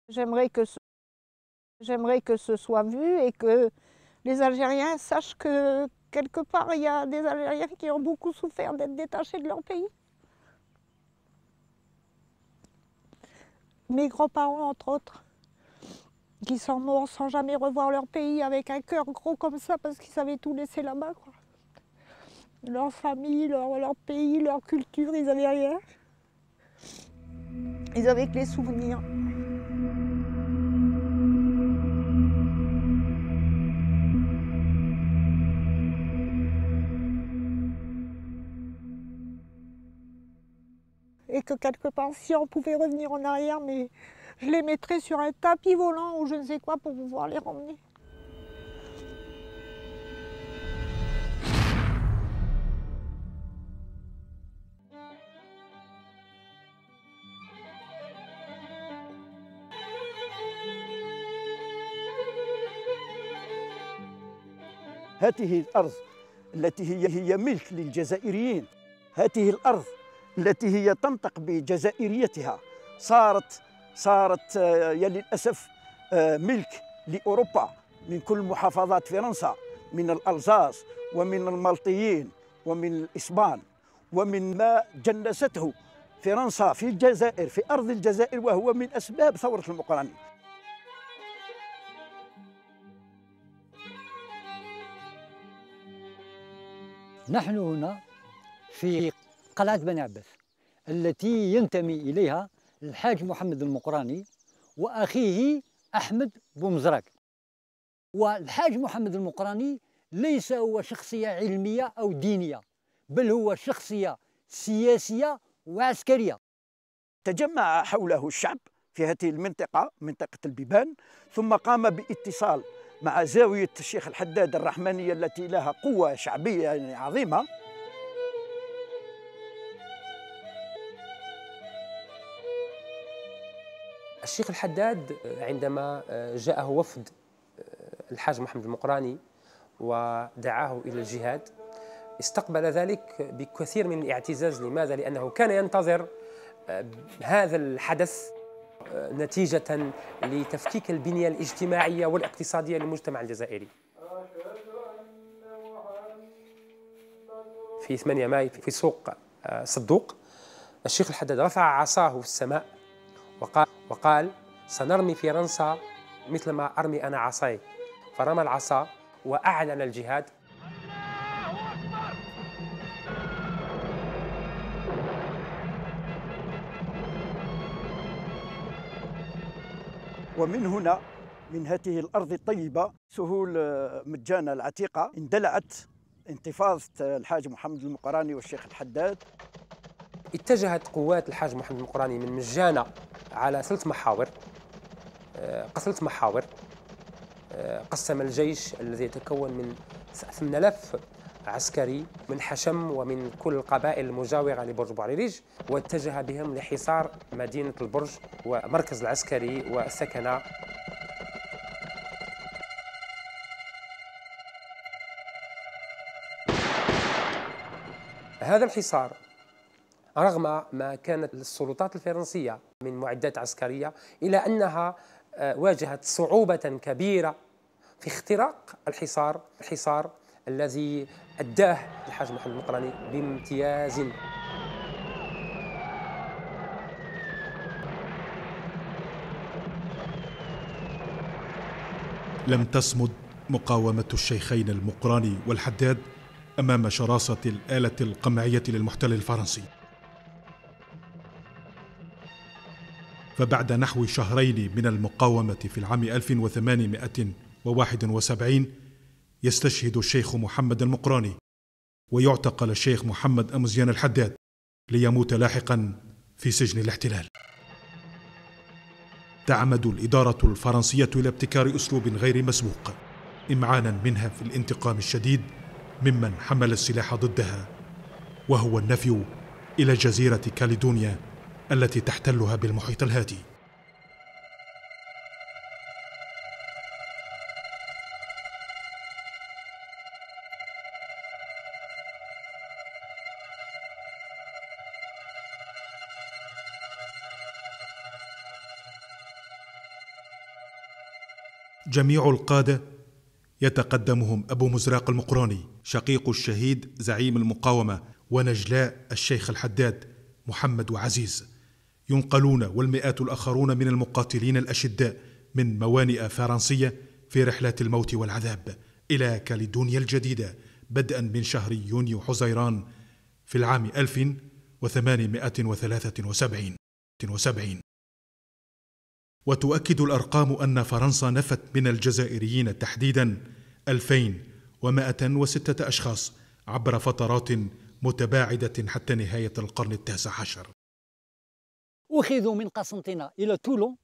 J'aimerais que j'aimerais que ce soit vu et que les Algériens sachent que quelque part, il y a des Algériens qui ont beaucoup souffert d'être détachés de leur pays. Mes grands-parents, entre autres, qui sont morts sans jamais revoir leur pays avec un cœur gros comme ça parce qu'ils avaient tout laissé là-bas, quoi. Leur famille, leur pays, leur culture, ils n'avaient rien. Ils avaient que les souvenirs. Et que quelque part, si on pouvait revenir en arrière, mais je les mettrais sur un tapis volant ou je ne sais quoi pour pouvoir les ramener. هذه الأرض التي هي ملك للجزائريين، هذه الأرض التي هي تنطق بجزائريتها صارت يا للأسف ملك لأوروبا من كل محافظات فرنسا، من الألزاس ومن المالطيين ومن الإسبان، ومن ما جنسته فرنسا في الجزائر في أرض الجزائر، وهو من أسباب ثورة المقرني. نحن هنا في قلعة بني عباس التي ينتمي إليها الحاج محمد المقراني وأخيه أحمد بومزراك. والحاج محمد المقراني ليس هو شخصية علمية أو دينية، بل هو شخصية سياسية وعسكرية. تجمع حوله الشعب في هذه المنطقة، منطقة البيبان، ثم قام باتصال مع زاوية الشيخ الحداد الرحمانية التي لها قوة شعبية يعني عظيمة. الشيخ الحداد عندما جاءه وفد الحاج محمد المقراني ودعاه إلى الجهاد استقبل ذلك بكثير من الاعتزاز. لماذا؟ لأنه كان ينتظر هذا الحدث نتيجة لتفكيك البنية الاجتماعية والاقتصادية للمجتمع الجزائري. في 8 ماي في سوق صدوق الشيخ الحداد رفع عصاه في السماء وقال سنرمي فرنسا مثل ما أرمي أنا عصاي، فرمى العصا وأعلن الجهاد. ومن هنا من هذه الأرض الطيبة سهول مجانة العتيقة اندلعت انتفاضة الحاج محمد المقراني والشيخ الحداد. اتجهت قوات الحاج محمد المقراني من مجانة على 3 محاور. قسم الجيش الذي يتكون من 8000 عسكري من حشم ومن كل القبائل المجاورة لبرج بوعريريج، واتجه بهم لحصار مدينة البرج ومركز العسكري والسكنة. هذا الحصار رغم ما كانت السلطات الفرنسية من معدات عسكرية إلا أنها واجهت صعوبة كبيرة في اختراق الحصار الذي أداه الحاج محمد المقراني بامتياز. لم تصمد مقاومة الشيخين المقراني والحداد أمام شراسة الآلة القمعية للمحتل الفرنسي. فبعد نحو شهرين من المقاومة في العام 1871 يستشهد الشيخ محمد المقراني ويعتقل الشيخ محمد أمزيان الحداد ليموت لاحقا في سجن الاحتلال. تعمد الإدارة الفرنسية إلى ابتكار أسلوب غير مسبوق إمعانا منها في الانتقام الشديد ممن حمل السلاح ضدها، وهو النفي إلى جزيرة كاليدونيا التي تحتلها بالمحيط الهادي. جميع القادة يتقدمهم أبو مزراق المقراني شقيق الشهيد زعيم المقاومة ونجلاء الشيخ الحداد محمد وعزيز، ينقلون والمئات الآخرون من المقاتلين الأشداء من موانئ فرنسية في رحلات الموت والعذاب إلى كاليدونيا الجديدة بدءا من شهر يونيو حزيران في العام 1873. وتؤكد الأرقام أن فرنسا نفت من الجزائريين تحديدا 2106 أشخاص عبر فترات متباعدة حتى نهاية القرن ال19. أخذوا من قسنطينة إلى تولون،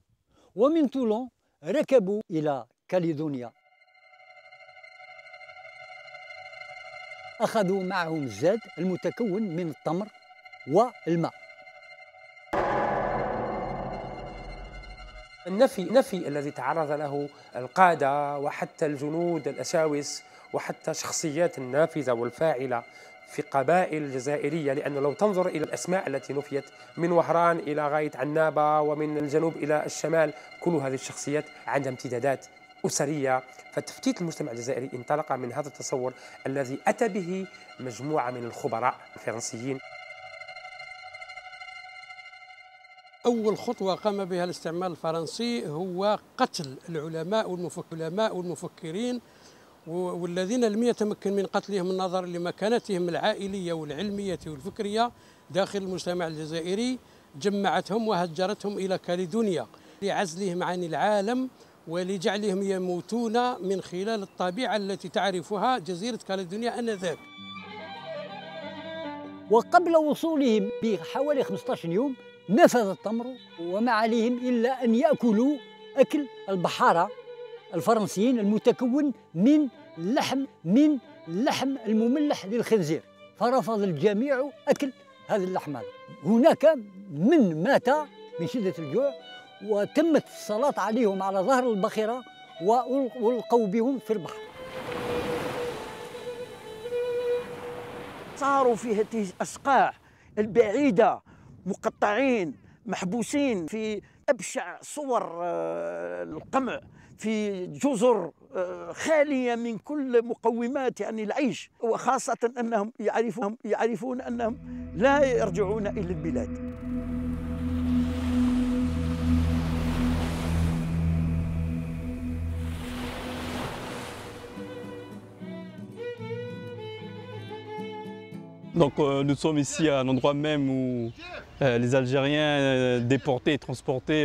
ومن تولون ركبوا إلى كاليدونيا. أخذوا معهم الزاد المتكون من التمر والماء. النفي الذي تعرض له القادة وحتى الجنود الأشاوس وحتى شخصيات النافذة والفاعلة في قبائل الجزائرية، لأنه لو تنظر إلى الأسماء التي نفيت من وهران إلى غاية عنابة ومن الجنوب إلى الشمال، كل هذه الشخصيات عندها امتدادات أسرية. فتفتيت المجتمع الجزائري انطلق من هذا التصور الذي أتى به مجموعة من الخبراء الفرنسيين. أول خطوة قام بها الاستعمار الفرنسي هو قتل العلماء والمفكرين والذين لم يتمكن من قتلهم نظرا لمكانتهم العائلية والعلمية والفكرية داخل المجتمع الجزائري. جمعتهم وهجرتهم إلى كاليدونيا لعزلهم عن العالم ولجعلهم يموتون من خلال الطبيعة التي تعرفها جزيرة كاليدونيا آنذاك. وقبل وصولهم بحوالي 15 يوم نفذ التمر وما عليهم إلا أن يأكلوا أكل البحارة الفرنسيين المتكون من لحم المملح للخنزير، فرفض الجميع أكل هذا اللحم. هناك من مات من شدة الجوع، وتمت الصلاة عليهم على ظهر الباخرة والقوا بهم في البحر. صاروا في هذه الأصقاع البعيدة مقطعين محبوسين في أبشع صور القمع، في جزر خالية من كل مقومات يعني العيش، وخاصة أنهم يعرفون أنهم لا يرجعون إلى البلاد. Donc nous sommes ici à l'endroit même où les Algériens déportés et transportés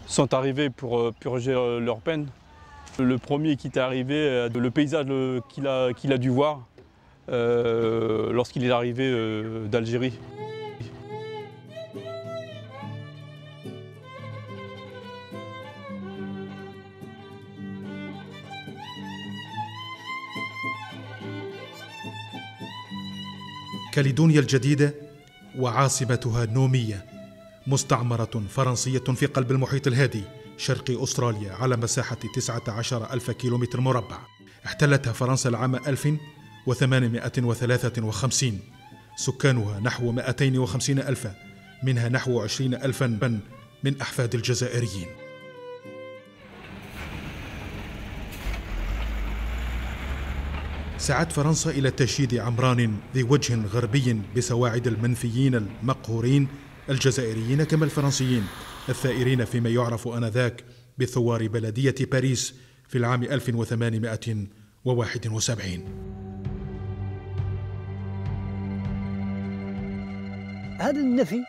sont arrivés pour purger leur peine. Le premier qui est arrivé, le paysage qu'il a dû voir lorsqu'il est arrivé d'Algérie. كاليدونيا الجديدة وعاصمتها نومية، مستعمرة فرنسية في قلب المحيط الهادي شرق أستراليا على مساحة 19,000 كيلومتر مربع. احتلتها فرنسا العام 1853. سكانها نحو 250,000، منها نحو 20,000 من أحفاد الجزائريين. سعت فرنسا إلى تشييد عمران ذي وجه غربي بسواعد المنفيين المقهورين الجزائريين كما الفرنسيين الثائرين فيما يعرف آنذاك بثوار بلدية باريس في العام 1871. هذا النفي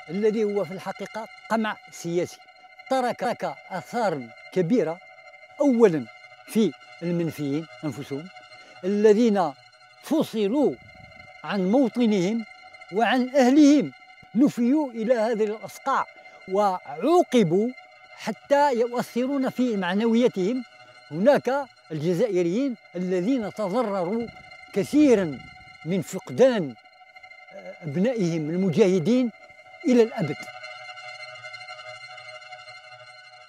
الذي هو في الحقيقة قمع سياسي ترك آثار كبيرة، أولا في المنفيين أنفسهم الذين فصلوا عن موطنهم وعن أهلهم، نفيوا إلى هذه الأصقاع وعوقبوا حتى يؤثرون في معنوياتهم. هناك الجزائريين الذين تضرروا كثيرا من فقدان أبنائهم المجاهدين إلى الأبد.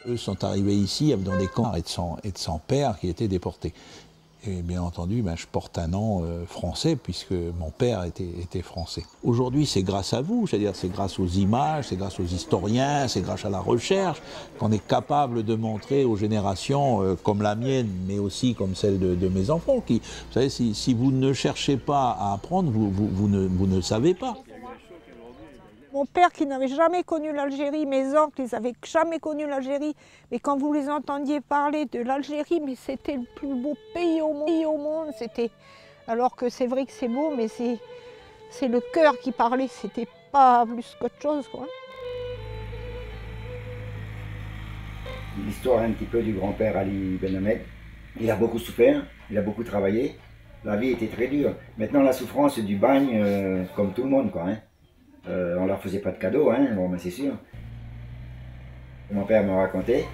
Eux sont arrivés ici dans des camps et de son père qui étaient déportés. Et bien entendu, je porte un nom français puisque mon père était français. Aujourd'hui, c'est grâce à vous, c'est-à-dire c'est grâce aux images, c'est grâce aux historiens, c'est grâce à la recherche qu'on est capable de montrer aux générations comme la mienne, mais aussi comme celle de mes enfants. Qui, vous savez, si vous ne cherchez pas à apprendre, vous ne savez pas. Mon père qui n'avait jamais connu l'Algérie, mes oncles, ils n'avaient jamais connu l'Algérie. Mais quand vous les entendiez parler de l'Algérie, mais c'était le plus beau pays au monde. Alors que c'est vrai que c'est beau, mais c'est le cœur qui parlait, c'était pas plus qu'autre chose, quoi. L'histoire un petit peu du grand-père Ali Ben Ahmed. Il a beaucoup souffert, il a beaucoup travaillé. La vie était très dure. Maintenant, la souffrance du bagne, comme tout le monde, quoi. On leur faisait pas de cadeaux, bon, c'est sûr. Mon père me racontait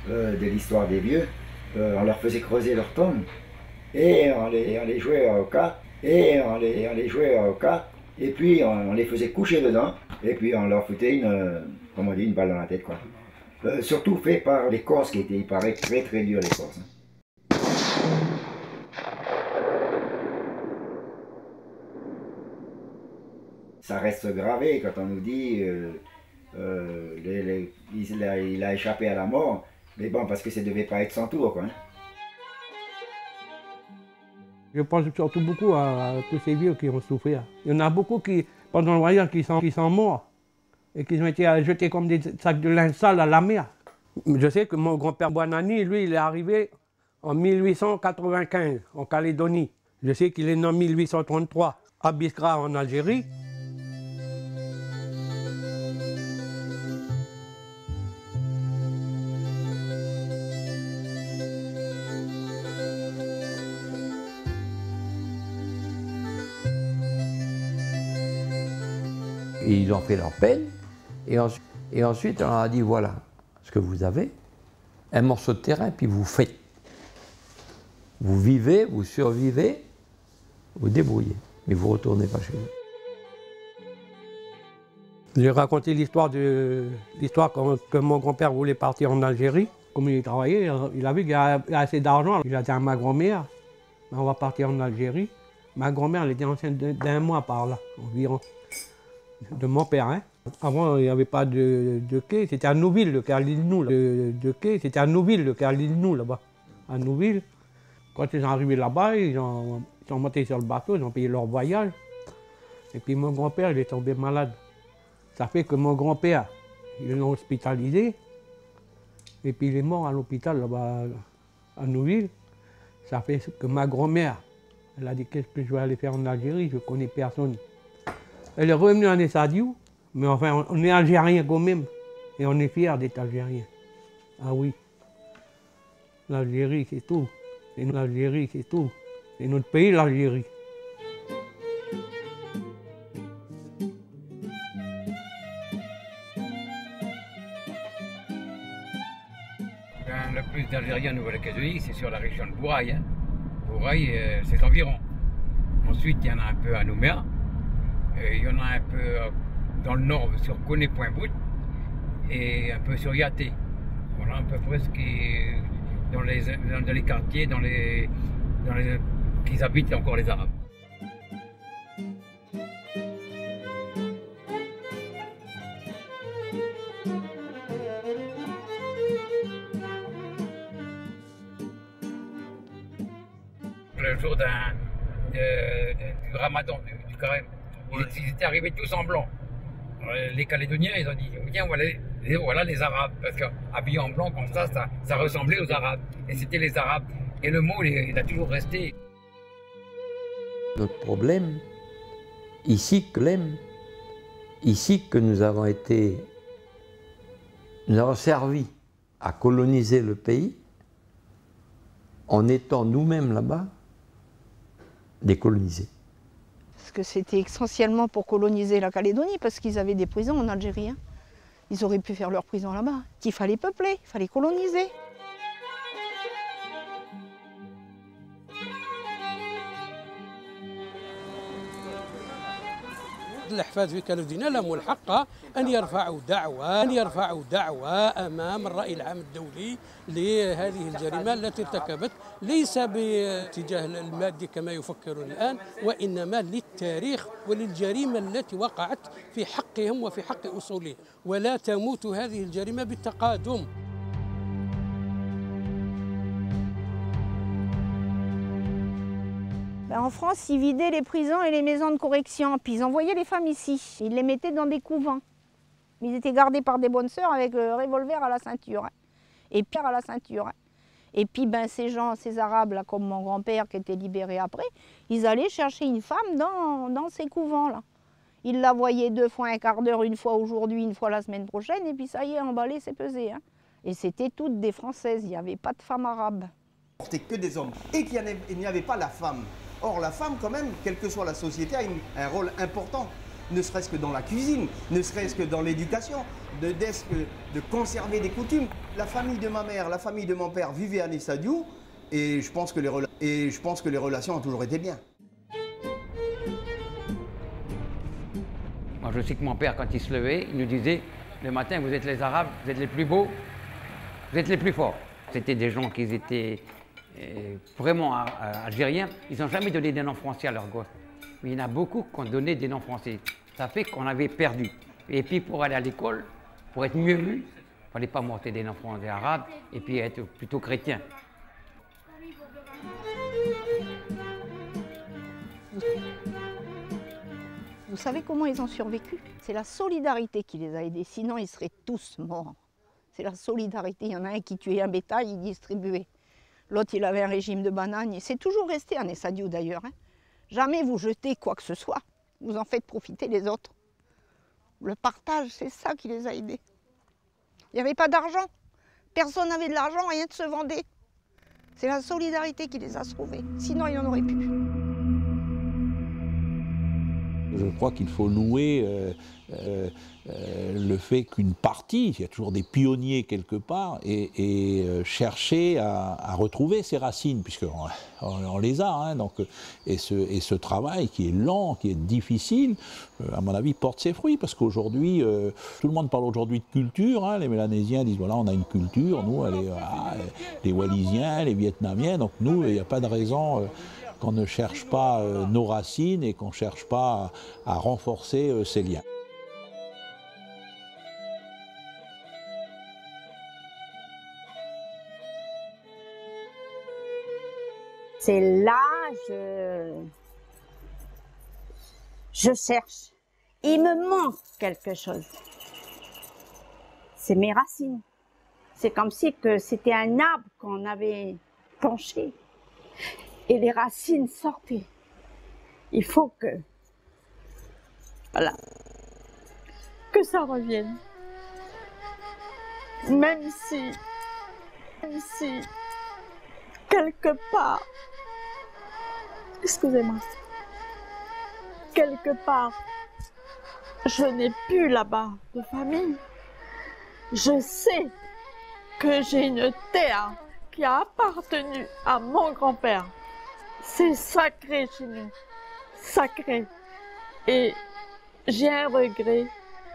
de l'histoire des vieux. On leur faisait creuser leur tombe et on les jouait au cas et on les jouait au cas et puis on les faisait coucher dedans et puis on leur foutait une balle dans la tête, quoi. Surtout fait par les Corses qui étaient, il paraît, très très durs, les Corses. Ça reste gravé quand on nous dit il a échappé à la mort, mais bon, parce que ça ne devait pas être son tour, quoi. Je pense surtout beaucoup à tous ces vieux qui ont souffert. Il y en a beaucoup qui, pendant le voyage, qui sont morts et qui ont été jetés comme des sacs de linge sale à la mer. Je sais que mon grand-père Boanani, lui, il est arrivé en 1895 en Calédonie. Je sais qu'il est né en 1833 à Biskra en Algérie. Ils ont fait leur peine et ensuite on leur a dit voilà ce que vous avez, un morceau de terrain, puis vous faites. Vous vivez, vous survivez, vous débrouillez, mais vous ne retournez pas chez vous. J'ai raconté l'histoire que mon grand-père voulait partir en Algérie. Comme il travaillait, il a vu qu'il y a assez d'argent. Il a dit à ma grand-mère, on va partir en Algérie. Ma grand-mère, elle était enceinte d'1 mois par là, environ. De mon père, Avant, il n'y avait pas de quai, c'était à Nouville, le quai à l'île Nou. De quai, c'était à Nouville, le quai à l'île Nou, là-bas. À Nouville. Quand ils sont arrivés là-bas, ils sont montés sur le bateau, ils ont payé leur voyage. Et puis mon grand-père, il est tombé malade. Ça fait que mon grand-père, ils l'ont hospitalisé. Et puis il est mort à l'hôpital, là-bas, à Nouville. Ça fait que ma grand-mère, elle a dit qu'est-ce que je vais aller faire en Algérie, je ne connais personne. Elle est revenue en Essadio, mais enfin, on est algérien quand même. Et on est fiers d'être algérien. Ah oui. L'Algérie, c'est tout. L'Algérie, c'est tout. C'est notre pays, l'Algérie. Le plus d'Algériens en Nouvelle-Calédonie, c'est sur la région de Bourail. Bourail, c'est environ. Ensuite, il y en a un peu à Nouméa. Il y en a un peu dans le nord sur Koné-Point-Bout et un peu sur Yaté. Voilà à peu près ce qui est dans les quartiers, qu'ils habitent encore les Arabes. Le jour du ramadan, du carême, ils étaient arrivés tous en blanc. Les Calédoniens, ils ont dit, tiens, voilà les Arabes, parce qu'habillés en blanc comme ça ressemblait aux Arabes. Et c'était les Arabes. Et le mot, il a toujours resté. Notre problème, ici que nous avons servi à coloniser le pays, en étant nous-mêmes là-bas, décolonisés. Parce que c'était essentiellement pour coloniser la Calédonie, parce qu'ils avaient des prisons en Algérie. Ils auraient pu faire leur prison là-bas. Il fallait peupler, il fallait coloniser. الأحفاد في كالودينا لهم الحق أن يرفعوا دعوة أمام الرأي العام الدولي لهذه الجريمة التي ارتكبت ليس باتجاه المادي كما يفكرون الآن، وإنما للتاريخ وللجريمة التي وقعت في حقهم وفي حق أصولهم، ولا تموت هذه الجريمة بالتقادم. En France, ils vidaient les prisons et les maisons de correction, puis ils envoyaient les femmes ici. Ils les mettaient dans des couvents. Ils étaient gardés par des bonnes sœurs avec le revolver à la ceinture. Et puis à la ceinture. Et puis ces gens, ces Arabes, là, comme mon grand-père qui était libéré après, ils allaient chercher une femme dans ces couvents-là. Ils la voyaient 2 fois un quart d'heure, une fois aujourd'hui, une fois la semaine prochaine, et puis ça y est, emballé, c'est pesé. Hein. Et c'était toutes des Françaises, il n'y avait pas de femmes arabes. C'était que des hommes. Et qu'il n'y avait pas la femme. Or, la femme, quand même, quelle que soit la société, a un rôle important, ne serait-ce que dans la cuisine, ne serait-ce que dans l'éducation, de conserver des coutumes. La famille de ma mère, la famille de mon père vivaient à Nessadiou, et je pense que les relations ont toujours été bien. Moi, je sais que mon père, quand il se levait, il nous disait, le matin, vous êtes les Arabes, vous êtes les plus beaux, vous êtes les plus forts. C'était des gens qui étaient vraiment algériens, ils n'ont jamais donné des noms français à leurs gosses. Mais il y en a beaucoup qui ont donné des noms français. Ça fait qu'on avait perdu. Et puis pour aller à l'école, pour être mieux lu, il ne fallait pas monter des noms français arabes et puis être plutôt chrétien. Vous savez comment ils ont survécu? C'est la solidarité qui les a aidés, sinon ils seraient tous morts. C'est la solidarité, il y en a un qui tuait un bétail, il distribuait. L'autre, il avait un régime de bananes. C'est toujours resté à Nessadiou d'ailleurs. Hein. Jamais vous jetez quoi que ce soit. Vous en faites profiter les autres. Le partage, c'est ça qui les a aidés. Il n'y avait pas d'argent. Personne n'avait de l'argent, rien ne se vendait. C'est la solidarité qui les a sauvés. Sinon, il en aurait pu. Je crois qu'il faut louer le fait qu'une partie, il y a toujours des pionniers quelque part, et chercher à retrouver ses racines, puisqu'on les a. Hein, donc, et ce travail qui est lent, qui est difficile, à mon avis, porte ses fruits, parce qu'aujourd'hui, tout le monde parle aujourd'hui de culture. Hein, les Mélanésiens disent, voilà, on a une culture, nous, les Wallisiens, les Vietnamiens, donc nous, il n'y a pas de raison qu'on ne cherche pas nos racines et qu'on ne cherche pas à renforcer ces liens. C'est là, je cherche. Il me manque quelque chose. C'est mes racines. C'est comme si que c'était un arbre qu'on avait penché. Et les racines sortaient. Il faut que, voilà, que ça revienne. Même si, quelque part, excusez-moi, quelque part, je n'ai plus là-bas de famille. Je sais que j'ai une terre qui a appartenu à mon grand-père. C'est sacré chez nous, sacré. Et j'ai un regret.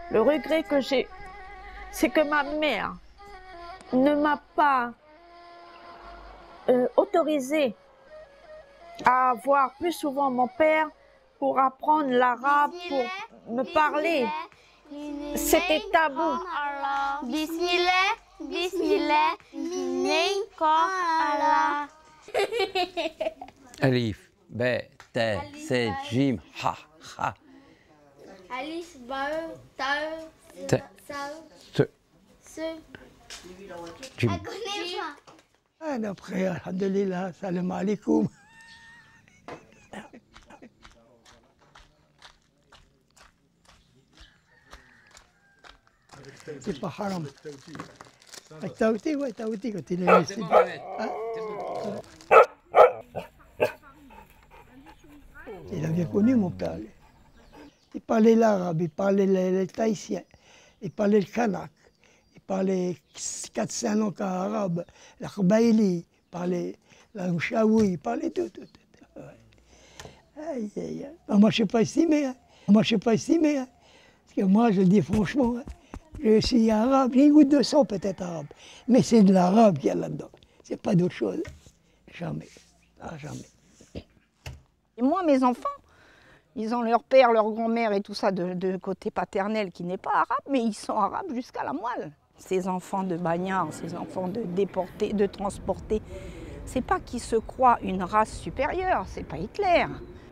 Le regret que j'ai, c'est que ma mère ne m'a pas autorisé à voir plus souvent mon père pour apprendre l'arabe, pour me parler. C'était tabou. Bismillah, Bismillah, Allah. Alif, B, T, C, Jim, Ha, Ha. Alif, Bae, Tae, T, Se, Jim. Après, alhamdulillah, salam alaikum. C'est pas haram. التوتي والتوتي قلت له il a bien connu mon père. Il parlait l'arabe, il parlait le tahitien, il parlait le kanak, il parlait 4-5 langues arabes, l'Arbaïli, il parlait la Mchaoui, il parlait tout. Aïe, aïe, aïe. Moi je ne suis pas estimé, hein. Moi, je ne suis pas estimé, hein, parce que moi, je le dis franchement, hein, je suis arabe, j'ai une goutte de sang peut-être arabe, mais c'est de l'arabe qu'il y a là-dedans, c'est pas d'autre chose. Jamais, ah, jamais. Et moi, mes enfants, ils ont leur père, leur grand-mère et tout ça de côté paternel qui n'est pas arabe, mais ils sont arabes jusqu'à la moelle. Ces enfants de bagnards, ces enfants de déportés, de transportés, c'est pas qu'ils se croient une race supérieure, c'est pas Hitler.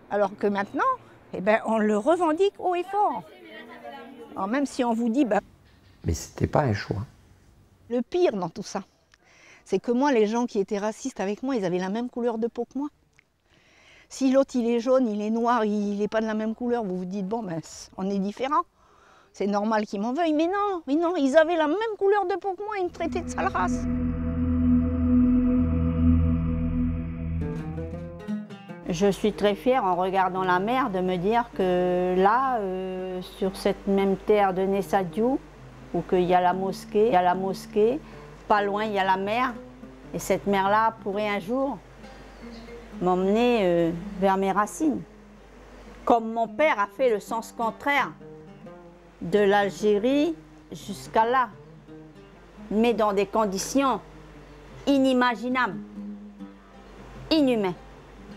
Alors que maintenant, eh ben, on le revendique haut et fort. Alors même si on vous dit... Mais c'était pas un choix. Le pire dans tout ça, c'est que moi, les gens qui étaient racistes avec moi, ils avaient la même couleur de peau que moi. Si l'autre, il est jaune, il est noir, il n'est pas de la même couleur, vous vous dites, bon, ben, on est différents. C'est normal qu'ils m'en veuillent. Mais non, ils avaient la même couleur de peau que moi, ils me traitaient de sale race. Je suis très fière en regardant la mer de me dire que là, sur cette même terre de Nessadiou, où qu'il y a la mosquée, pas loin il y a la mer, et cette mer-là pourrait un jour m'emmener vers mes racines. Comme mon père a fait le sens contraire de l'Algérie jusqu'à là, mais dans des conditions inimaginables, inhumaines.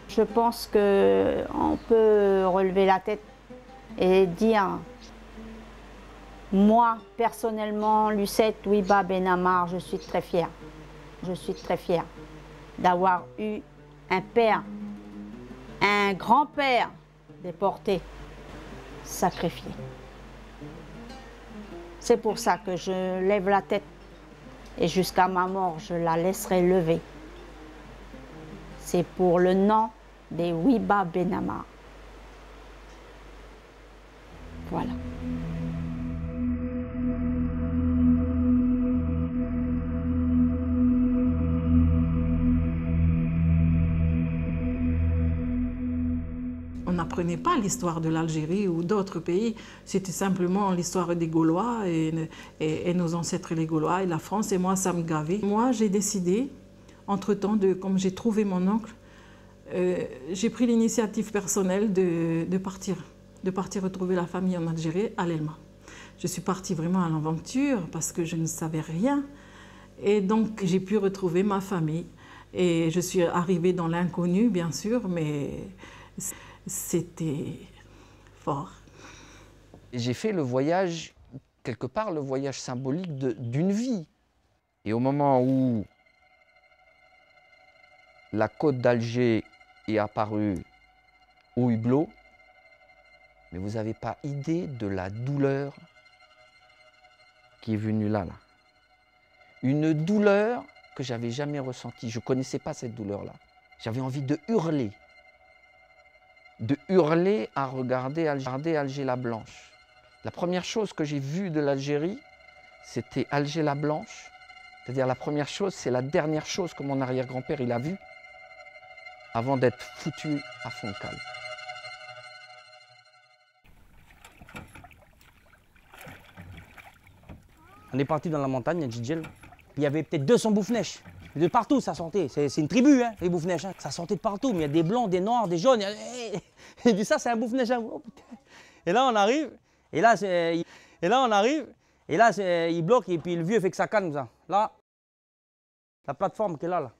Je pense qu'on peut relever la tête et dire, moi, personnellement, Lucette Ouiba Benamar, je suis très fière. Je suis très fière d'avoir eu un père, un grand-père déporté, sacrifié. C'est pour ça que je lève la tête et jusqu'à ma mort, je la laisserai lever. C'est pour le nom des Ouiba Benamar. Voilà. On n'apprenait pas l'histoire de l'Algérie ou d'autres pays, c'était simplement l'histoire des Gaulois et nos ancêtres les Gaulois et la France, et moi ça me gavait. Moi j'ai décidé, entre-temps, comme j'ai trouvé mon oncle, j'ai pris l'initiative personnelle de partir retrouver la famille en Algérie, à l'Elma. Je suis partie vraiment à l'aventure parce que je ne savais rien, et donc j'ai pu retrouver ma famille. Et je suis arrivée dans l'inconnu, bien sûr, mais c'était fort. J'ai fait le voyage, quelque part, le voyage symbolique d'une vie. Et au moment où la côte d'Alger est apparue au hublot, mais vous n'avez pas idée de la douleur qui est venue là. Une douleur que je n'avais jamais ressentie. Je ne connaissais pas cette douleur-là. J'avais envie de hurler à regarder Alger la Blanche. La première chose que j'ai vue de l'Algérie, c'était Alger la Blanche. C'est-à-dire la première chose, c'est la dernière chose que mon arrière-grand-père il a vue avant d'être foutu à fond de cale. On est parti dans la montagne, à Djidjel. Il y avait peut-être 200 Boufnèches. De partout, ça sentait. C'est une tribu, hein, les Boufnèches. Hein. Ça sentait de partout. Mais il y a des blancs, des noirs, des jaunes. Il dit ça, c'est un Boufnèche. Oh, et là, on arrive. Et là, on arrive. Et là, il bloque. Et puis le vieux fait que ça calme, ça. Là, la plateforme qui est là,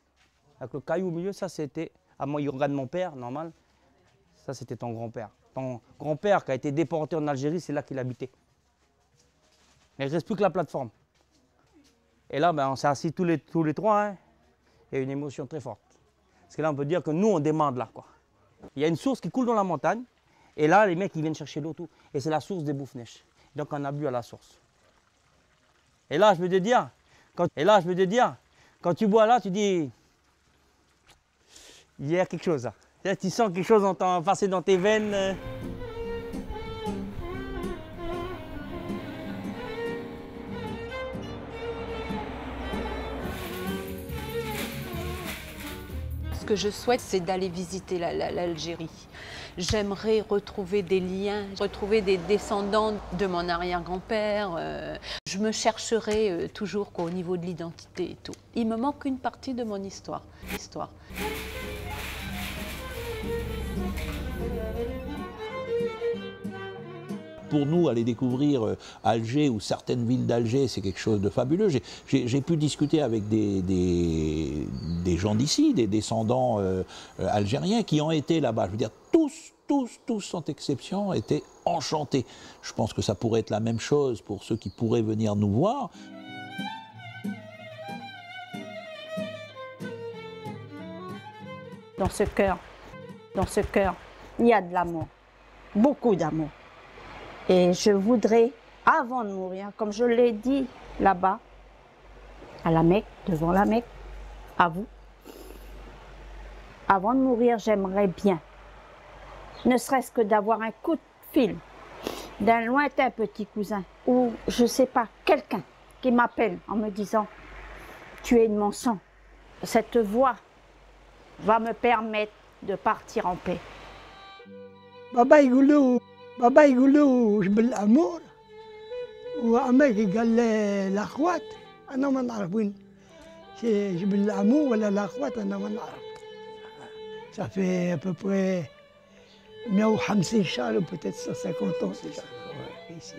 avec le caillou au milieu, ça, c'était... Ah, moi, il regarde mon père, normal. Ça, c'était ton grand-père. Ton grand-père qui a été déporté en Algérie, c'est là qu'il habitait. Mais il ne reste plus que la plateforme. Et là, ben, on s'est assis tous les trois. Hein. Il y a une émotion très forte. Parce que là, on peut dire que nous, on demande là. Quoi. Il y a une source qui coule dans la montagne. Et là, les mecs, ils viennent chercher l'eau. Tout. Et c'est la source des Boufnèches. Donc, on a bu à la source. Et là, je peux te dire, quand tu bois là, tu dis, il y a quelque chose là. Là, tu sens quelque chose passer dans tes veines. Ce que je souhaite, c'est d'aller visiter l'Algérie. J'aimerais retrouver des liens, retrouver des descendants de mon arrière-grand-père. Je me chercherai toujours au niveau de l'identité et tout. Il me manque une partie de mon histoire. pour nous, aller découvrir Alger ou certaines villes d'Alger, c'est quelque chose de fabuleux. J'ai pu discuter avec des gens d'ici, des descendants algériens qui ont été là-bas. Je veux dire, tous, sans exception, étaient enchantés. Je pense que ça pourrait être la même chose pour ceux qui pourraient venir nous voir. Dans ce cœur, il y a de l'amour, beaucoup d'amour. Et je voudrais, avant de mourir, comme je l'ai dit là-bas, à la Mecque, devant la Mecque, à vous, avant de mourir, j'aimerais bien, ne serait-ce que d'avoir un coup de fil d'un lointain petit cousin, ou je ne sais pas, quelqu'un qui m'appelle en me disant « Tu es de mon sang ». Cette voix va me permettre de partir en paix. بابا يقولوا جبل الأمور وأماكن قال الأخوات أنا ما نعرف وين جبل الأمور ولا الأخوات أنا ما نعرف. Ça fait à peu près 150 شهر ou peut-être 150 ans déjà. Ici.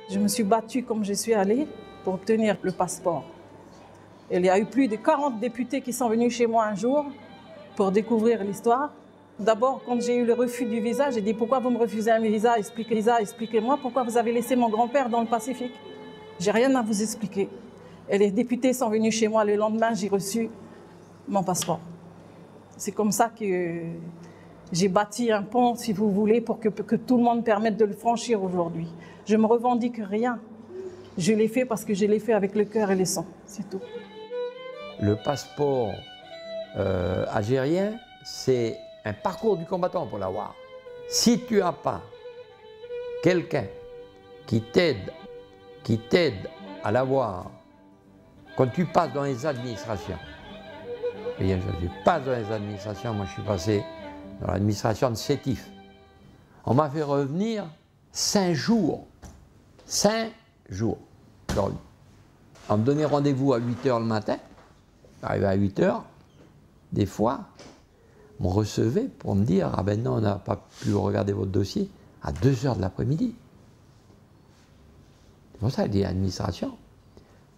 Je me suis battue comme je suis allée pour obtenir le passeport. Il y a eu plus de 40 députés qui sont venus chez moi un jour pour découvrir l'histoire. D'abord, quand j'ai eu le refus du visa, j'ai dit « Pourquoi vous me refusez un visa? Expliquez-moi pourquoi vous avez laissé mon grand-père dans le Pacifique. J'ai rien à vous expliquer. » Et les députés sont venus chez moi le lendemain, j'ai reçu mon passeport. C'est comme ça que j'ai bâti un pont, si vous voulez, pour que tout le monde permette de le franchir aujourd'hui. Je ne me revendique rien. Je l'ai fait parce que je l'ai fait avec le cœur et le sang, c'est tout. Le passeport algérien, c'est un parcours du combattant pour l'avoir. Si tu n'as pas quelqu'un qui t'aide à l'avoir, quand tu passes dans les administrations, et je ne suis pas dans les administrations, moi je suis passé dans l'administration de Sétif. On m'a fait revenir 5 jours. 5 jours. On me donnait rendez-vous à 8 h le matin. J'arrivais à 8 h. Des fois, on me recevait pour me dire « Ah ben non, on n'a pas pu regarder votre dossier à 2 h de l'après-midi. » C'est pour ça qu'il dit administration.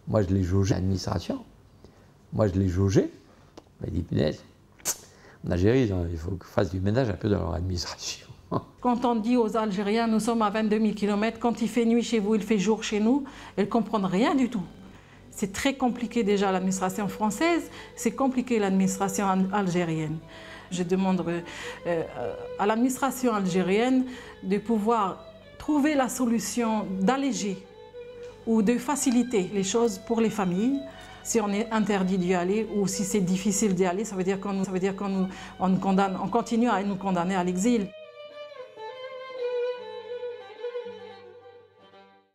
Moi, je l'ai jaugé. Administration. Moi, je l'ai jaugé. Il m'a dit « Punaise, en Algérie, il faut qu'on fasse du ménage un peu dans leur administration. » Quand on dit aux Algériens, nous sommes à 22 000 km, quand il fait nuit chez vous, il fait jour chez nous, ils ne comprennent rien du tout. C'est très compliqué déjà l'administration française, c'est compliqué l'administration algérienne. Je demande à l'administration algérienne de pouvoir trouver la solution d'alléger ou de faciliter les choses pour les familles. Si on est interdit d'y aller ou si c'est difficile d'y aller, ça veut dire qu'on continue à nous condamner à l'exil.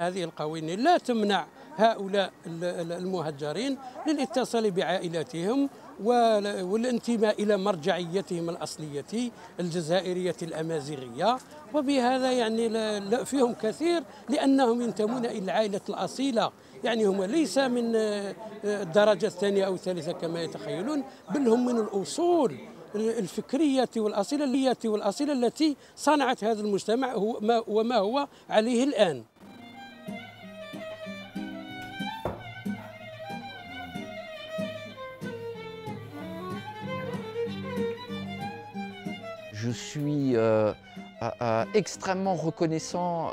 هذه القوانين لا تمنع هؤلاء المهجرين للاتصال بعائلاتهم والانتماء إلى مرجعيتهم الأصلية الجزائرية الأمازيغية، وبهذا يعني لا فيهم كثير لأنهم ينتمون إلى العائلة الأصيلة، يعني هم ليس من الدرجة الثانية أو الثالثة كما يتخيلون، بل هم من الأصول الفكرية والأصيلة التي صنعت هذا المجتمع وما هو عليه الآن. Je suis extrêmement reconnaissant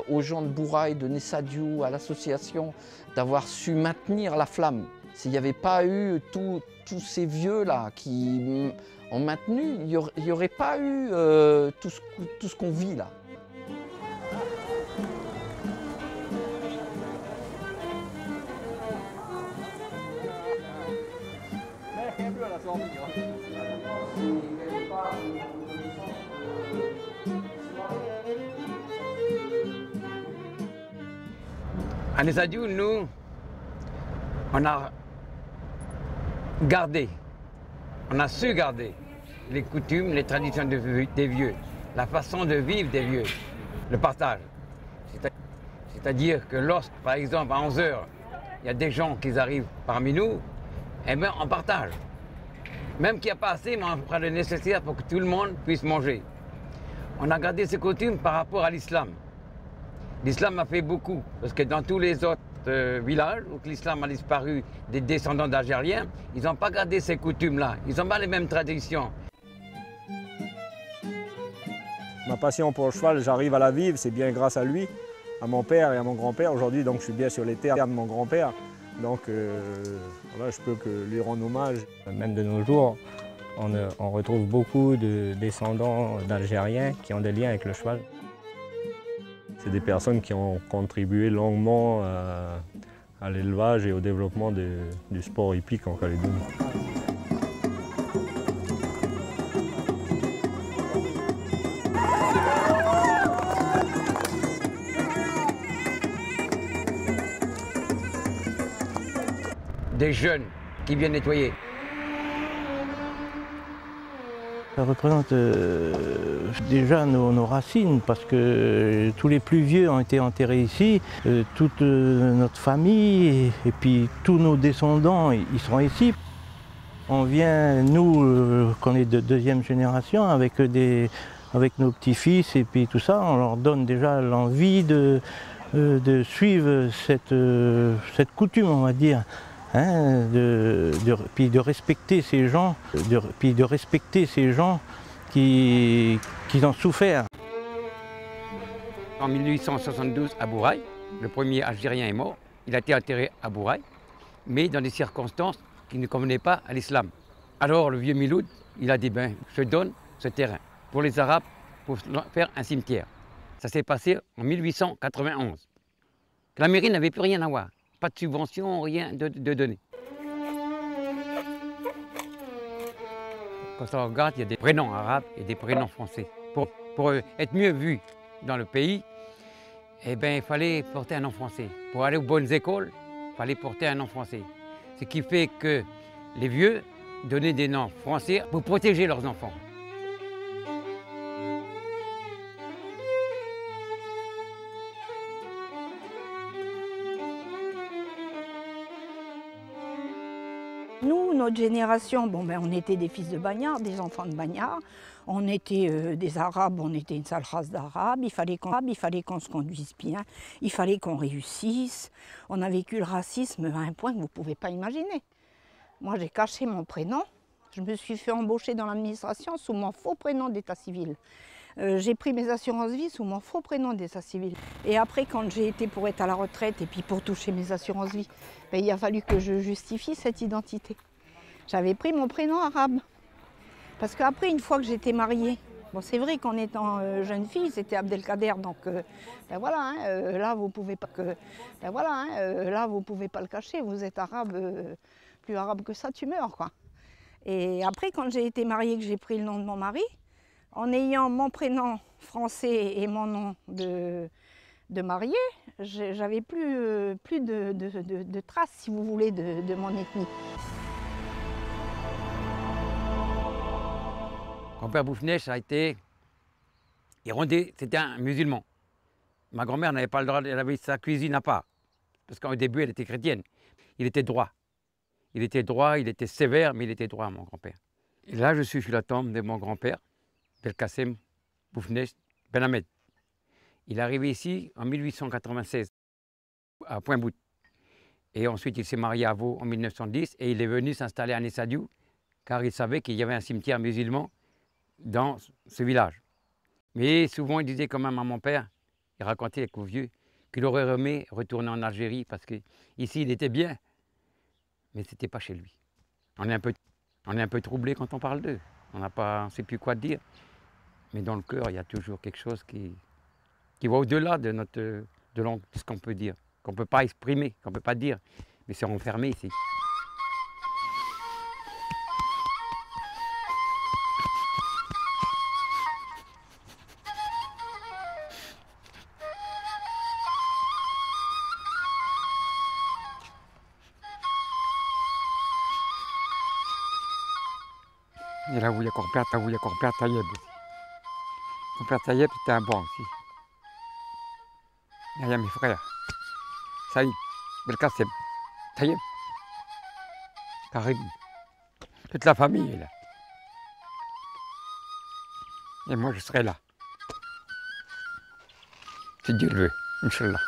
aux gens de Bourail, de Nessadiou, à l'association, d'avoir su maintenir la flamme. S'il n'y avait pas eu tous ces vieux-là qui ont maintenu, il n'y aurait pas eu tout ce qu'on vit là. À Nessadiou, nous, on a gardé, on a su garder les coutumes, les traditions des vieux, la façon de vivre des vieux, le partage. C'est-à-dire que lorsque, par exemple, à 11 h, il y a des gens qui arrivent parmi nous, eh bien, on partage. Même qu'il n'y a pas assez, mais on fera le nécessaire pour que tout le monde puisse manger. On a gardé ces coutumes par rapport à l'islam. L'islam a fait beaucoup, parce que dans tous les autres villages où l'islam a disparu, des descendants d'Algériens, ils n'ont pas gardé ces coutumes-là. Ils n'ont pas les mêmes traditions. Ma passion pour le cheval, j'arrive à la vivre, c'est bien grâce à lui, à mon père et à mon grand-père. Aujourd'hui, donc, je suis bien sur les terres de mon grand-père. Donc, voilà, je peux que lui rendre hommage. Même de nos jours, on retrouve beaucoup de descendants d'Algériens qui ont des liens avec le cheval. C'est des personnes qui ont contribué longuement à l'élevage et au développement du sport hippique en Calédonie. Des jeunes qui viennent nettoyer. Ça représente déjà nos racines parce que tous les plus vieux ont été enterrés ici, toute notre famille et puis tous nos descendants ils seront ici. On vient, nous, qu'on est de deuxième génération, avec nos petits-fils et puis tout ça, on leur donne déjà l'envie de suivre cette coutume, on va dire. Hein, puis de respecter ces gens, qui ont souffert. En 1872, à Bourail, le premier Algérien est mort. Il a été enterré à Bourail, mais dans des circonstances qui ne convenaient pas à l'islam. Alors le vieux Miloud, il a dit, ben, je donne ce terrain pour les Arabes pour faire un cimetière. Ça s'est passé en 1891. La mairie n'avait plus rien à voir. Pas de subvention, rien de donné. Quand on regarde, il y a des prénoms arabes et des prénoms français. Pour être mieux vu dans le pays, eh ben, il fallait porter un nom français. Pour aller aux bonnes écoles, il fallait porter un nom français. Ce qui fait que les vieux donnaient des noms français pour protéger leurs enfants. Nous, notre génération, bon, ben, on était des fils de bagnards, des enfants de bagnards. On était des Arabes, on était une sale race d'Arabes. Il fallait qu'on se conduise bien, il fallait qu'on réussisse. On a vécu le racisme à un point que vous ne pouvez pas imaginer. Moi, j'ai caché mon prénom. Je me suis fait embaucher dans l'administration sous mon faux prénom d'état civil. J'ai pris mes assurances vie sous mon faux prénom d'état civil. Et après, quand j'ai été pour être à la retraite et puis pour toucher mes assurances vie, ben, il a fallu que je justifie cette identité. J'avais pris mon prénom arabe. Parce qu'après, une fois que j'étais mariée, bon, c'est vrai qu'en étant jeune fille, c'était Abdelkader, donc ben voilà, hein, là vous pouvez pas là vous pouvez pas le cacher. Vous êtes arabe, plus arabe que ça, tu meurs, quoi. Et après, quand j'ai été mariée, que j'ai pris le nom de mon mari, en ayant mon prénom français et mon nom de mariée, j'avais plus de traces, si vous voulez, de mon ethnie. Grand-père Bouffnech a été irondé, c'était un musulman. Ma grand-mère n'avait pas le droit, elle avait sa cuisine à part, parce qu'au début, elle était chrétienne. Il était droit. Il était droit, il était sévère, mais il était droit, mon grand-père. Et là, je suis sur la tombe de mon grand-père, Belkacem Bouffnech Ben Ahmed. Il est arrivé ici en 1896, à Pointe-Bout. Et ensuite, il s'est marié à Vaud en 1910 et il est venu s'installer à Nessadiou, car il savait qu'il y avait un cimetière musulman dans ce village. Mais souvent, il disait quand même à mon père, il racontait avec aux vieux, qu'il aurait aimé retourner en Algérie parce qu'ici, il était bien, mais ce n'était pas chez lui. On est un peu troublé quand on parle d'eux. On ne sait plus quoi dire. Mais dans le cœur, il y a toujours quelque chose qui va au-delà de ce qu'on peut dire, qu'on ne peut pas exprimer, qu'on ne peut pas dire. Mais c'est renfermé ici. Et là où il y a grand-père Taïeb aussi. Grand-père Taïeb, c'était un bon aussi. Il y a mes frères. Saïd, Belkacem, Taïeb, Karim. Toute la famille est là. Et moi, je serai là. si Dieu le veut, Inch'Allah.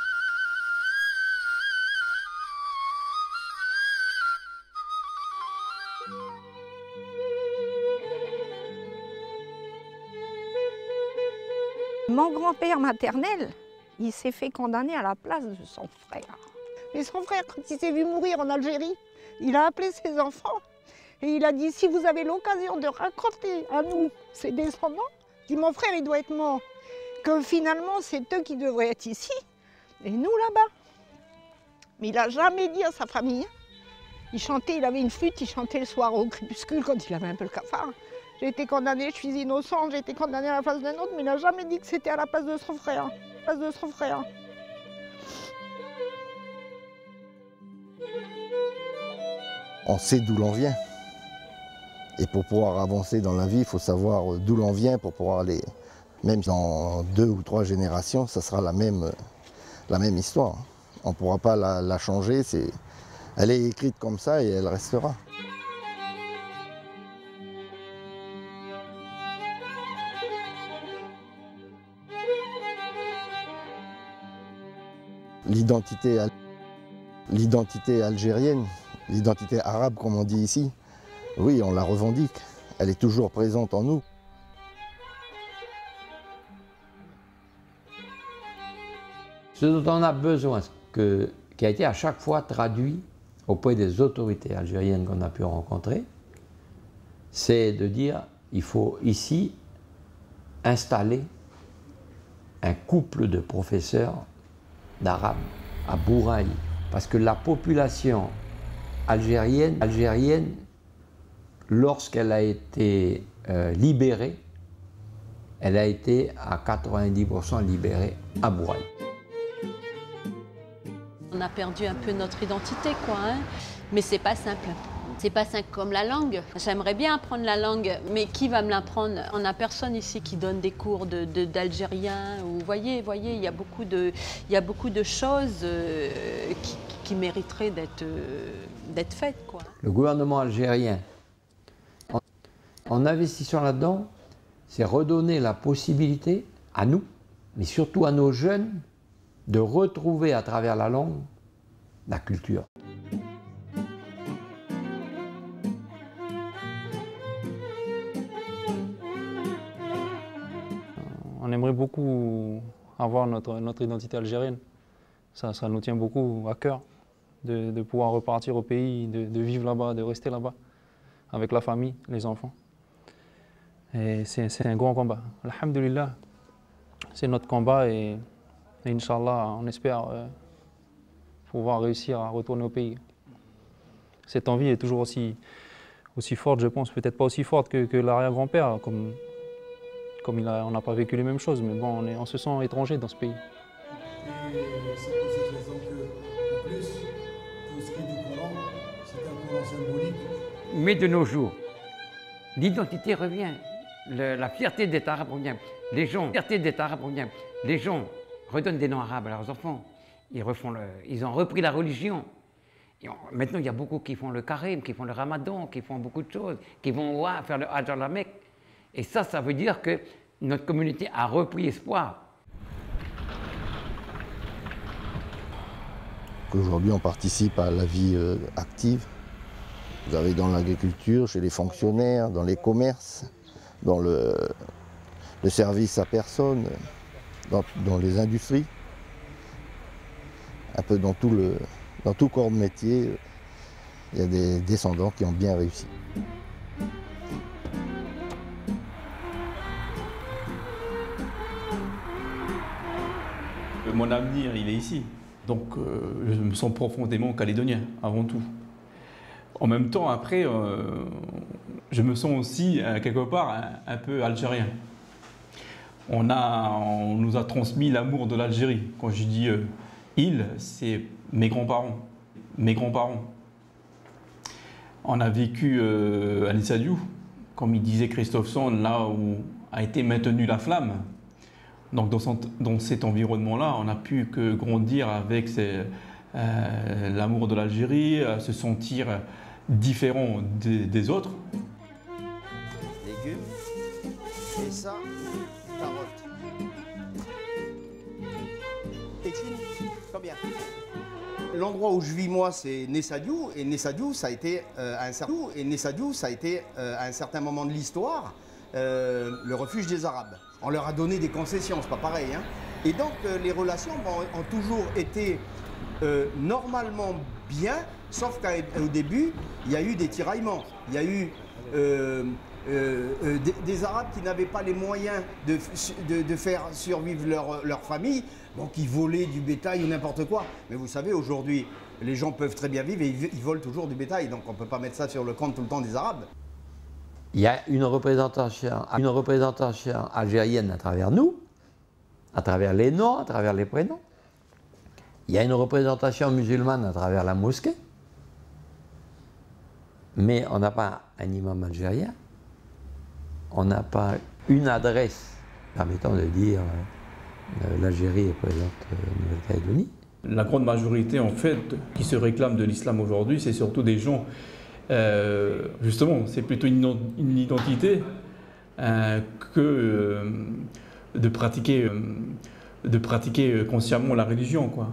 Mon grand-père maternel, il s'est fait condamner à la place de son frère. Mais son frère, quand il s'est vu mourir en Algérie, il a appelé ses enfants et il a dit, si vous avez l'occasion de raconter à nous, ses descendants, dit mon frère, il doit être mort, que finalement c'est eux qui devraient être ici et nous là-bas. Mais il n'a jamais dit à sa famille. Il chantait, il avait une flûte, il chantait le soir au crépuscule quand il avait un peu le cafard. J'ai été condamné, je suis innocent, j'ai été condamné à la place d'un autre, mais il n'a jamais dit que c'était à la place de son frère. À la place de son frère. On sait d'où l'on vient. Et pour pouvoir avancer dans la vie, il faut savoir d'où l'on vient pour pouvoir aller. Même dans 2 ou 3 générations, ça sera la même histoire. On ne pourra pas la changer. Elle est écrite comme ça et elle restera. L'identité algérienne, l'identité arabe comme on dit ici, oui, on la revendique. Elle est toujours présente en nous. Ce dont on a besoin, qui a été à chaque fois traduit auprès des autorités algériennes qu'on a pu rencontrer, c'est de dire il faut ici installer un couple de professeurs d'arabe à Bouraï, parce que la population algérienne, lorsqu'elle a été libérée, elle a été à 90% libérée à Bouraï. On a perdu un peu notre identité, quoi, hein. Mais c'est pas simple. C'est pas simple comme la langue. J'aimerais bien apprendre la langue, mais qui va me l'apprendre? On n'a personne ici qui donne des cours d'algérien. Vous voyez, il y a beaucoup de choses qui mériteraient d'être faites, quoi. Le gouvernement algérien, en investissant là-dedans, c'est redonner la possibilité à nous, mais surtout à nos jeunes, de retrouver à travers la langue la culture. On aimerait beaucoup avoir notre identité algérienne. Ça nous tient beaucoup à cœur de pouvoir repartir au pays, de vivre là-bas, de rester là-bas, avec la famille, les enfants. Et c'est un grand combat. Alhamdulillah, c'est notre combat et Inch'Allah, on espère pouvoir réussir à retourner au pays. Cette envie est toujours aussi forte, je pense, peut-être pas aussi forte que l'arrière-grand-père, comme on n'a pas vécu les mêmes choses, mais bon, on se sent étranger dans ce pays. Et c'est pour cette raison que, en plus, pour ce qui est du Coran, c'est un Coran symbolique. Mais de nos jours, l'identité revient, la fierté d'être arabe revient. Les gens redonnent des noms arabes à leurs enfants. Ils ont repris la religion. Maintenant, il y a beaucoup qui font le carême, qui font le ramadan, qui font beaucoup de choses, qui vont faire le hajj à la Mecque. Et ça veut dire que notre communauté a repris espoir. Aujourd'hui, on participe à la vie active. Vous avez dans l'agriculture, chez les fonctionnaires, dans les commerces, dans le service à personne, dans les industries, un peu dans tout corps de métier, il y a des descendants qui ont bien réussi. Mon avenir, il est ici. Donc, je me sens profondément calédonien, avant tout. En même temps, après, je me sens aussi, quelque part, un peu algérien. On nous a transmis l'amour de l'Algérie. Quand je dis il, c'est mes grands-parents. Mes grands-parents. On a vécu à l'Issadiou, comme il disait Christophe Sand, là où a été maintenue la flamme. Donc dans cet environnement-là, on n'a pu que grandir avec l'amour de l'Algérie, se sentir différent des autres. Légumes, et ça, carottes. Combien? L'endroit où je vis moi, c'est Nessadiou, et Nessadiou, ça a été à un certain moment de l'histoire le refuge des Arabes. On leur a donné des concessions, c'est pas pareil, hein. Et donc les relations ont toujours été normalement bien, sauf qu'au début, il y a eu des tiraillements. Il y a eu des Arabes qui n'avaient pas les moyens de faire survivre leur famille, donc ils volaient du bétail ou n'importe quoi. Mais vous savez, aujourd'hui, les gens peuvent très bien vivre et ils volent toujours du bétail, donc on ne peut pas mettre ça sur le compte tout le temps des Arabes. Il y a une représentation algérienne à travers nous, à travers les noms, à travers les prénoms. Il y a une représentation musulmane à travers la mosquée. Mais on n'a pas un imam algérien, on n'a pas une adresse permettant de dire l'Algérie est présente en Nouvelle-Calédonie. La grande majorité, en fait, qui se réclame de l'islam aujourd'hui, c'est surtout des gens, justement, c'est plutôt une identité que de pratiquer consciemment la religion, quoi.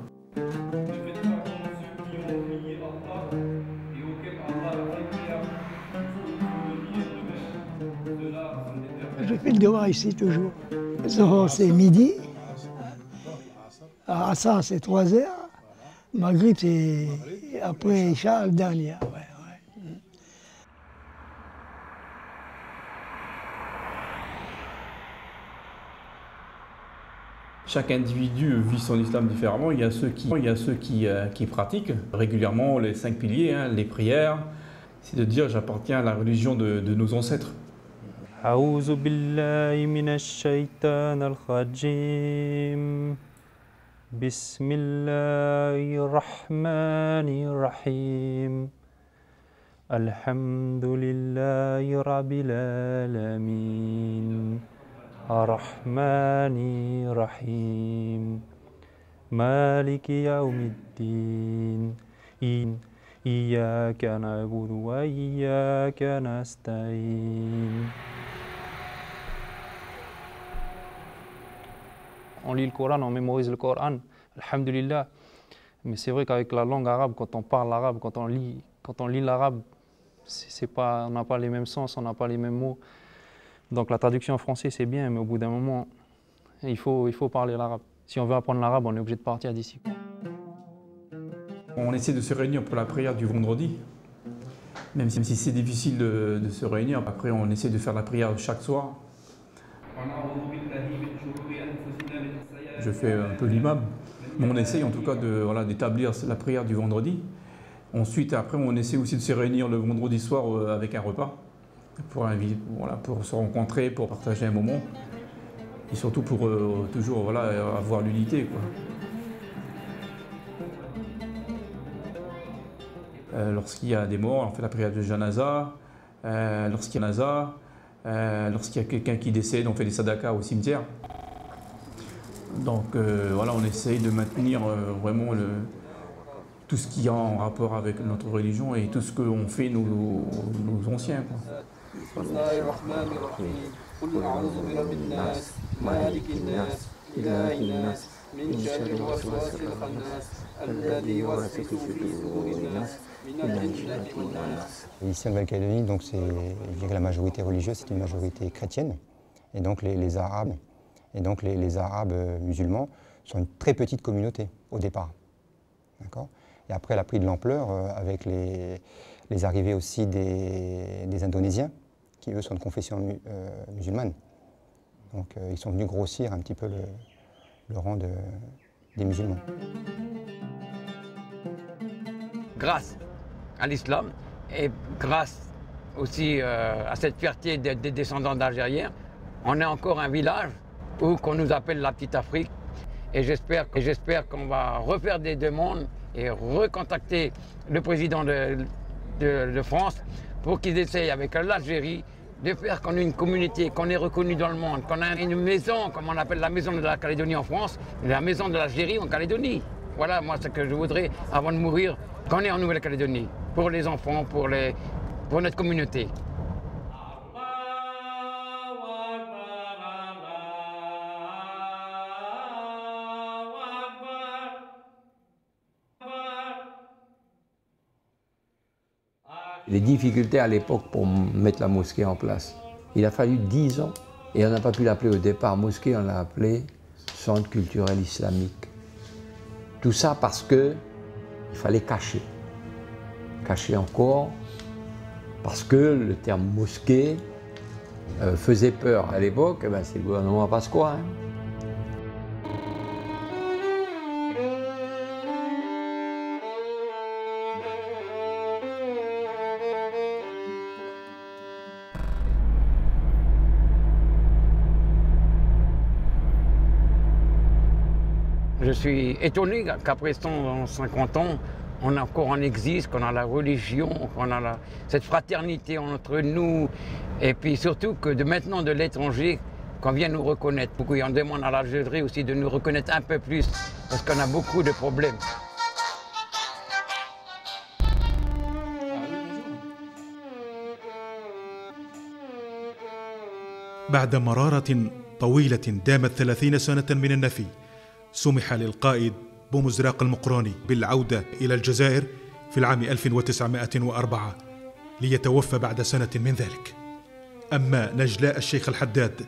Je fais le devoir ici toujours. C'est midi, à ça c'est 3 heures, Maghrib c'est après Isha le dernier. Ouais. Chaque individu vit son islam différemment. Il y a ceux qui pratiquent régulièrement les 5 piliers, hein, les prières. C'est de dire j'appartiens à la religion de nos ancêtres. أعوذ بالله من الشيطان الرجيم بسم الله الرحمن الرحيم الحمد لله رب العالمين الرحمن الرحيم مالك يوم الدين إياك نعبد وإياك نستعين. On lit le Coran, on mémorise le Coran, alhamdulillah. Mais c'est vrai qu'avec la langue arabe, quand on parle arabe, quand on lit l'arabe, on n'a pas les mêmes sens, on n'a pas les mêmes mots. Donc la traduction en français c'est bien, mais au bout d'un moment, il faut parler l'arabe. Si on veut apprendre l'arabe, on est obligé de partir d'ici. On essaie de se réunir pour la prière du vendredi, même si c'est difficile de se réunir. Après, on essaie de faire la prière chaque soir. Je fais un peu l'imam, mais on essaye en tout cas d'établir la prière du vendredi. Ensuite, après, on essaie aussi de se réunir le vendredi soir avec un repas pour se rencontrer, pour partager un moment et surtout pour toujours avoir l'unité, quoi. Lorsqu'il y a des morts, on fait la prière de janaza. Lorsqu'il y a quelqu'un qui décède, on fait des sadakas au cimetière. Donc on essaye de maintenir vraiment tout ce qui est en rapport avec notre religion et tout ce qu'ont fait nos anciens, quoi. Ici en Nouvelle-Calédonie, donc je dirais la majorité religieuse, c'est une majorité chrétienne, et donc les Arabes, les Arabes musulmans sont une très petite communauté au départ, d'accord. Et après, elle a pris de l'ampleur avec les arrivées aussi des Indonésiens, qui eux sont de confession musulmane. Donc ils sont venus grossir un petit peu le rang des musulmans. Grâce à l'islam et grâce aussi à cette fierté des descendants d'Algériens, on est encore un village qu'on nous appelle la Petite Afrique. Et j'espère qu'on va refaire des demandes et recontacter le président de France pour qu'ils essayent avec l'Algérie de faire qu'on ait une communauté, qu'on est reconnu dans le monde, qu'on a une maison, comme on appelle la maison de la Calédonie en France, et la maison de l'Algérie en Calédonie. Voilà, moi, ce que je voudrais, avant de mourir, qu'on est en Nouvelle-Calédonie, pour les enfants, pour notre communauté. Les difficultés à l'époque pour mettre la mosquée en place. Il a fallu 10 ans et on n'a pas pu l'appeler au départ mosquée, on l'a appelé centre culturel islamique. Tout ça parce qu'il fallait cacher. Cacher encore, parce que le terme mosquée faisait peur. À l'époque, ben, c'est le gouvernement Pasqua. Hein. Je suis étonné qu'après 150 ans, on a encore un existe, qu'on a la religion, qu'on a cette fraternité entre nous, et puis surtout que maintenant de l'étranger, qu'on vient nous reconnaître. Et on demande à l'Algérie aussi de nous reconnaître un peu plus, parce qu'on a beaucoup de problèmes. بعد مرارة طويلة دامت 30 سنة من النفي، سمح للقائد بومزراق المقروني بالعودة إلى الجزائر في العام 1904 ليتوفى بعد سنة من ذلك. أما نجلاء الشيخ الحداد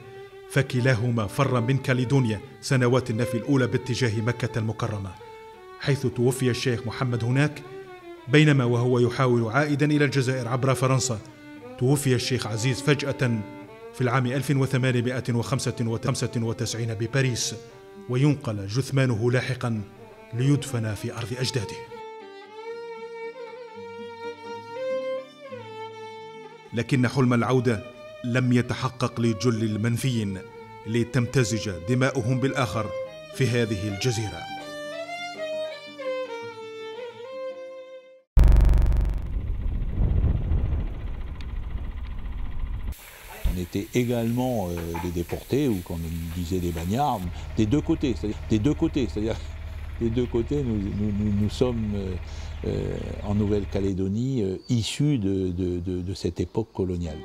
فكلاهما فر من كاليدونيا سنوات النفي الأولى باتجاه مكة المكرمة، حيث توفي الشيخ محمد هناك، بينما وهو يحاول عائدا إلى الجزائر عبر فرنسا توفي الشيخ عزيز فجأة في العام 1895 بباريس، وينقل جثمانه لاحقا ليدفن في أرض أجداده. لكن حلم العودة لم يتحقق لجل المنفيين لتمتزج دماؤهم بالآخر في هذه الجزيرة. On était également des déportés, ou comme on disait des bagnards, des deux côtés. C'est-à-dire des deux côtés, nous sommes en Nouvelle-Calédonie issus de cette époque coloniale.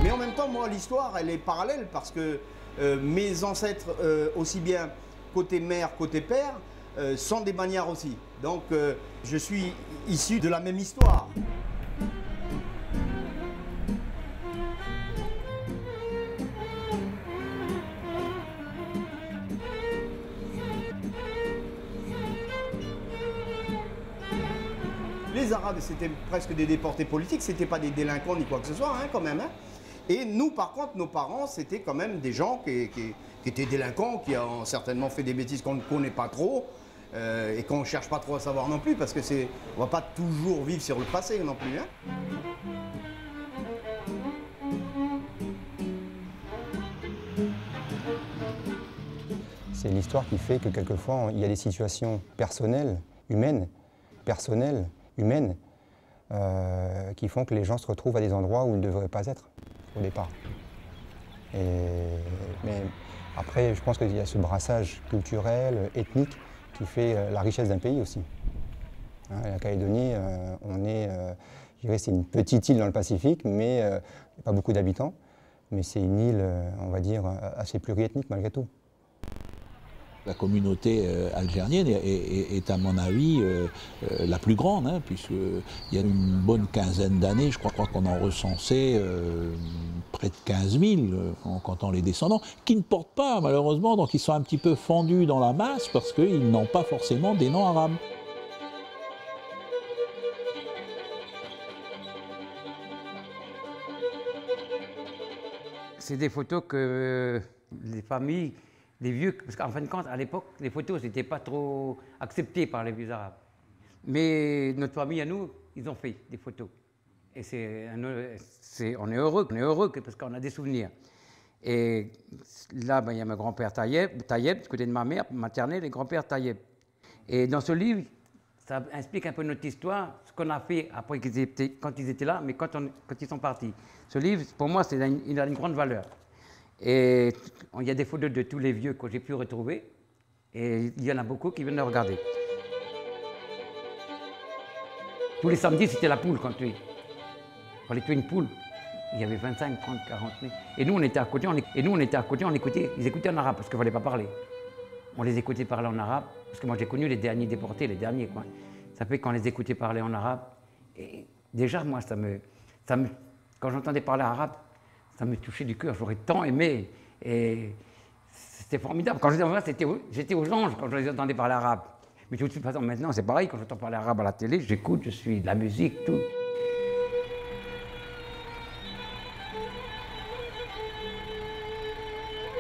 Mais en même temps, moi, l'histoire, elle est parallèle parce que mes ancêtres, aussi bien côté mère, côté père, sont des bagnards aussi. Donc, je suis issu de la même histoire. Les Arabes, c'était presque des déportés politiques, c'était pas des délinquants ni quoi que ce soit, hein, quand même. Hein. Et nous, par contre, nos parents, c'était quand même des gens qui étaient délinquants, qui ont certainement fait des bêtises qu'on ne connaît pas trop, et qu'on ne cherche pas trop à savoir non plus, parce que on ne va pas toujours vivre sur le passé non plus. Hein. C'est l'histoire qui fait que quelquefois, il y a des situations personnelles, humaines, qui font que les gens se retrouvent à des endroits où ils ne devraient pas être au départ. Mais après, je pense qu'il y a ce brassage culturel, ethnique, qui fait la richesse d'un pays aussi. Hein, la Calédonie, je dirais, c'est une petite île dans le Pacifique, mais il n'y a pas beaucoup d'habitants. Mais c'est une île, on va dire, assez pluriethnique malgré tout. La communauté algérienne est à mon avis la plus grande, hein, puisqu'il y a une bonne quinzaine d'années, je crois qu'on en recensait près de 15 000 en comptant les descendants, qui ne portent pas malheureusement, donc ils sont un petit peu fendus dans la masse parce qu'ils n'ont pas forcément des noms arabes. C'est des photos que les familles, les vieux, parce qu'en fin de compte, à l'époque, les photos n'étaient pas trop acceptées par les vieux arabes. Mais notre famille à nous, ils ont fait des photos. Et on est heureux parce qu'on a des souvenirs. Et là, ben, il y a mon grand-père Tayeb, du côté de ma mère maternelle, et grand-père Tayeb. Et dans ce livre, ça explique un peu notre histoire, ce qu'on a fait après quand ils étaient là, mais quand ils sont partis. Ce livre, pour moi, il a une grande valeur. Et il y a des photos de tous les vieux que j'ai pu retrouver. Et il y en a beaucoup qui viennent le regarder. Tous les samedis, c'était la poule qu'on tuait. Il fallait tuer une poule. Il y avait 25, 30, 40 000. Et nous, on était à côté, on écoutait. Ils écoutaient en arabe parce qu'il ne fallait pas parler. On les écoutait parler en arabe. Parce que moi, j'ai connu les derniers déportés, les derniers, quoi. Ça fait qu'on les écoutait parler en arabe. Et déjà, moi, quand j'entendais parler arabe, ça me touchait du cœur. J'aurais tant aimé. Et c'était formidable. Quand j'étais aux anges quand je les entendais parler arabe. Mais de toute façon, maintenant, c'est pareil. Quand j'entends parler arabe à la télé, j'écoute, je suis de la musique, tout.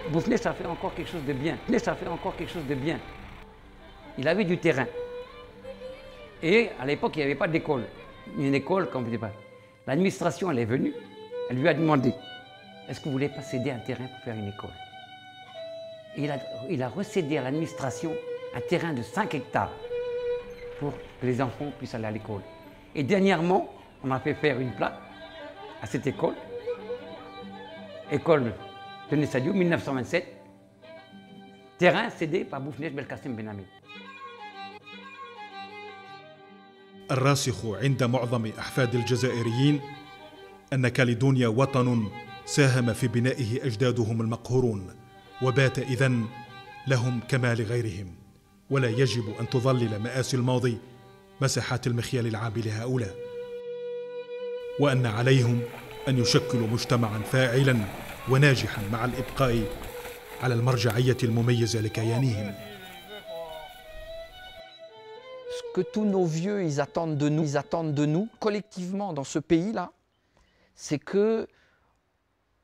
Bouffnech, ça fait encore quelque chose de bien. Ça fait encore quelque chose de bien. Il avait du terrain. Et à l'époque, il n'y avait pas d'école. Une école, comme vous dites pas. L'administration, elle est venue. Elle lui a demandé, est-ce que vous voulez pas céder un terrain pour faire une école? Et il a recédé à l'administration un terrain de 5 hectares pour que les enfants puissent aller à l'école. Et dernièrement, on a fait faire une plaque à cette école. École de Nessadio, 1927. Terrain cédé par Bouffnech Belkacem Ben Hamid. الراسخ عند معظم أحفاد الجزائريين أن كاليدونيا وطن ساهم في بنائه أجدادهم المقهورون وبات إذن لهم كما لغيرهم، ولا يجب أن تظلل مآسي الماضي مساحات المخيال العام لهؤلاء، وأن عليهم أن يشكلوا مجتمعا فاعلا وناجحا مع الإبقاء على المرجعية المميزة لكيانهم. Ce que tous nos vieux ils attendent de nous collectivement dans ce pays-là, c'est que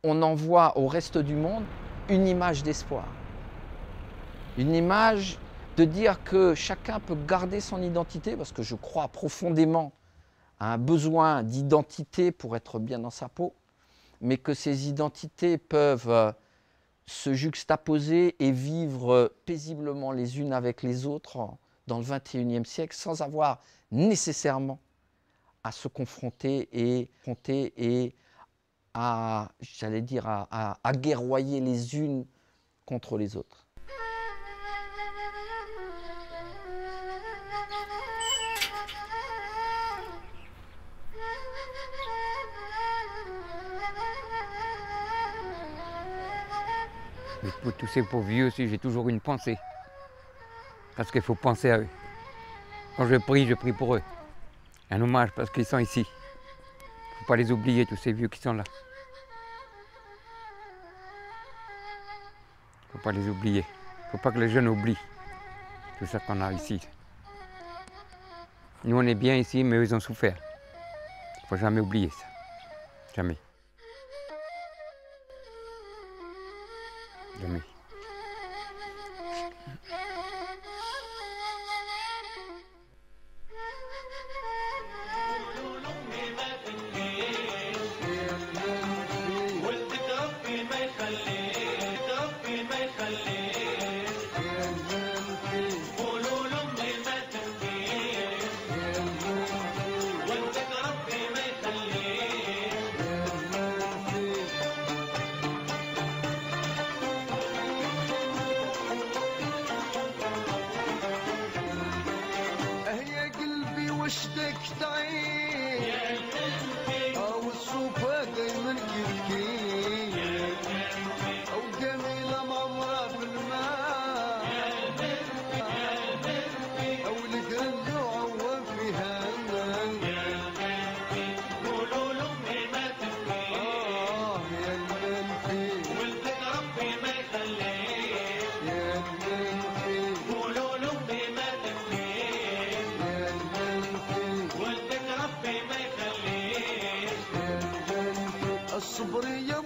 on envoie au reste du monde une image d'espoir, une image de dire que chacun peut garder son identité, parce que je crois profondément à un besoin d'identité pour être bien dans sa peau, mais que ces identités peuvent se juxtaposer et vivre paisiblement les unes avec les autres dans le XXIe siècle sans avoir nécessairement à se confronter et à, j'allais dire, à guerroyer les unes contre les autres. Mais pour tous ces pauvres vieux aussi, j'ai toujours une pensée. Parce qu'il faut penser à eux. Quand je prie pour eux. Un hommage parce qu'ils sont ici. Il ne faut pas les oublier, tous ces vieux qui sont là. Il ne faut pas les oublier. Il ne faut pas que les jeunes oublient tout ça qu'on a ici. Nous, on est bien ici, mais eux, ils ont souffert. Il ne faut jamais oublier ça. Jamais. Jamais. وشتك تعين او الصوفة دايما كيف او جميلة معمرة بالماء او القلب عوام فيها قولوا لامي ما تبكي يا المنفي ولدك ربي ما يخليك يا المنفي قولوا لامي ما تبكي الصبر يا